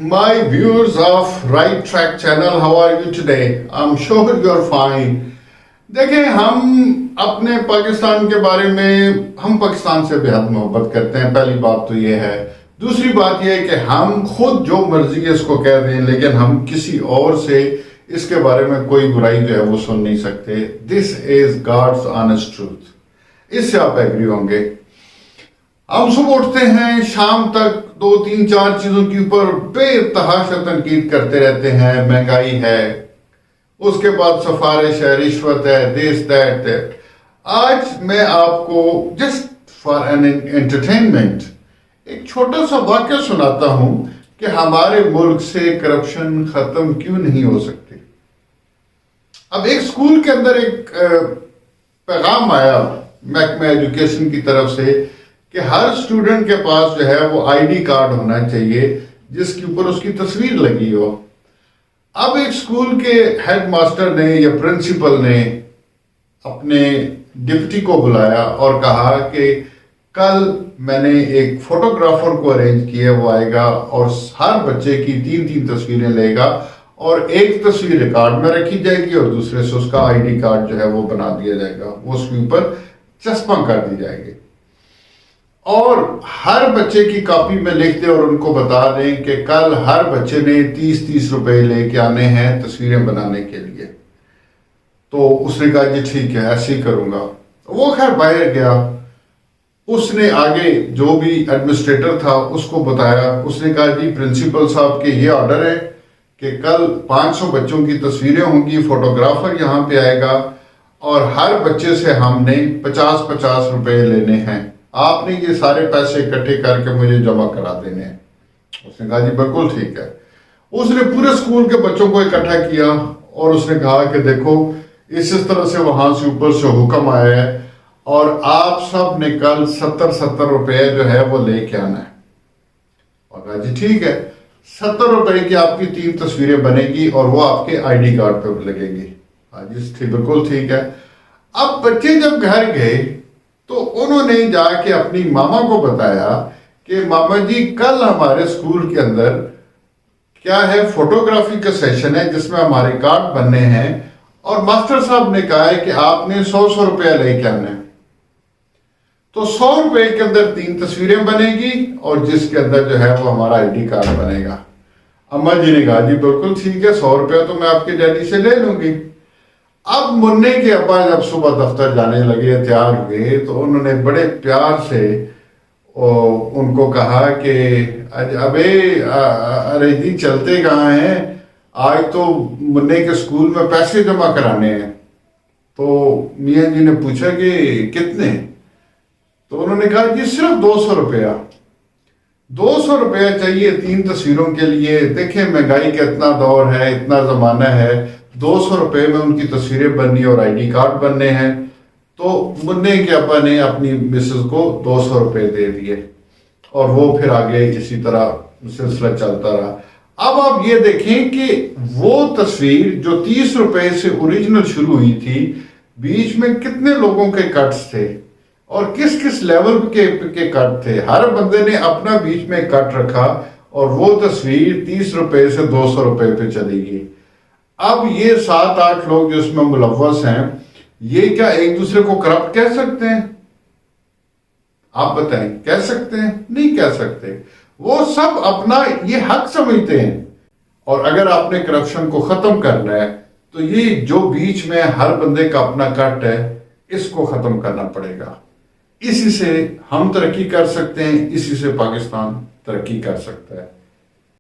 my viewers of Right Track channel, how are you today? I'm sure you're fine. देखें, हम अपने पाकिस्तान के बारे में, हम पाकिस्तान से बेहद मोहब्बत करते हैं। पहली बात तो ये है। दूसरी बात ये है कि हम खुद जो मर्जी है इसको कह दें, लेकिन हम किसी और से इसके बारे में कोई बुराई जो है वो सुन नहीं सकते। This is God's honest truth. इससे आप एग्री होंगे। हम सुबह उठते हैं, शाम तक 2-3-4 चीजों के ऊपर बेतहाशा तनकीद करते रहते हैं। महंगाई है, उसके बाद सिफारिश है, रिश्वत है, दिस दैट। आज मैं आपको जस्ट फॉर एन एंटरटेनमेंट एक छोटा सा वाक्य सुनाता हूं कि हमारे मुल्क से करप्शन खत्म क्यों नहीं हो सकती। अब एक स्कूल के अंदर एक पैगाम आया महकमा एजुकेशन की तरफ से कि हर स्टूडेंट के पास जो है वो आईडी कार्ड होना चाहिए जिसके ऊपर उसकी तस्वीर लगी हो। अब एक स्कूल के हेड मास्टर ने या प्रिंसिपल ने अपने डिप्टी को बुलाया और कहा कि कल मैंने एक फोटोग्राफर को अरेंज किया, वो आएगा और हर बच्चे की 3-3 तस्वीरें लेगा और एक तस्वीर रिकॉर्ड में रखी जाएगी और दूसरे से उसका आईडी कार्ड जो है वो बना दिया जाएगा, वो उसके ऊपर चस्पा कर दी जाएगी और हर बच्चे की कॉपी में लिख दें और उनको बता दें कि कल हर बच्चे ने 30-30 रुपए लेके आने हैं तस्वीरें बनाने के लिए। तो उसने कहा जी ठीक है, ऐसे ही करूंगा। वो खैर बाहर गया, उसने आगे जो भी एडमिनिस्ट्रेटर था उसको बताया। उसने कहा जी प्रिंसिपल साहब के ये ऑर्डर है कि कल 500 बच्चों की तस्वीरें होंगी, फोटोग्राफर यहाँ पे आएगा और हर बच्चे से हमने 50-50 रुपए लेने हैं। आपने ये सारे पैसे इकट्ठे करके मुझे जमा करा देने हैं। उसने कहा जी बिल्कुल ठीक है। उसने पूरे स्कूल के बच्चों को इकट्ठा किया और उसने कहा कि देखो इस तरह से वहां से ऊपर से हुक्म आया है और आप सब ने कल 70 रुपए जो है वो लेके आना है। और कहा जी ठीक है, 70 रुपए की आपकी 3 तस्वीरें बनेगी और वो आपके आईडी कार्ड पे लगेंगी। हाँ जी ठीक, बिल्कुल ठीक है। अब बच्चे जब घर गए तो उन्होंने जाके अपनी मामा को बताया कि मामा जी कल हमारे स्कूल के अंदर क्या है, फोटोग्राफी का सेशन है जिसमें हमारे कार्ड बनने हैं और मास्टर साहब ने कहा है कि आपने 100 रुपया लेके आना है। तो 100 रुपए के अंदर 3 तस्वीरें बनेगी और जिसके अंदर जो है वो हमारा आईडी कार्ड बनेगा। अम्मा जी ने कहा जी बिल्कुल ठीक है, 100 रुपया तो मैं आपके डैडी से ले लूंगी। अब मुन्ने के अब्बा जब सुबह दफ्तर जाने लगे, तैयार हुए, तो उन्होंने बड़े प्यार से उनको कहा कि अबे अरे जी चलते कहाँ हैं, आज तो मुन्ने के स्कूल में पैसे जमा कराने हैं। तो मियाँ जी ने पूछा कि कितने? तो उन्होंने कहा जी सिर्फ 200 रुपया। 200 रुपया चाहिए 3 तस्वीरों के लिए। देखें महंगाई का इतना दौर है, इतना जमाना है, 200 रुपए में उनकी तस्वीरें बननी और आईडी कार्ड बनने हैं। तो मुन्ने के अब्बा ने अपनी मिसेस को 200 रुपए दे दिए और वो फिर आगे इसी तरह सिलसिला चलता रहा। अब आप ये देखें कि वो तस्वीर जो 30 रुपए से ओरिजिनल शुरू हुई थी, बीच में कितने लोगों के कट्स थे और किस किस लेवल के कट थे। हर बंदे ने अपना बीच में कट रखा और वो तस्वीर 30 रुपए से 200 रुपए पे चली गई। अब ये 7-8 लोग जो इसमें मुलव्वस हैं, ये क्या एक दूसरे को करप्ट कह सकते हैं? आप बताएं, कह सकते हैं? नहीं कह सकते। वो सब अपना ये हक समझते हैं। और अगर आपने करप्शन को खत्म करना है तो ये जो बीच में हर बंदे का अपना कट है, इसको खत्म करना पड़ेगा। इसी से हम तरक्की कर सकते हैं, इसी से पाकिस्तान तरक्की कर सकता है।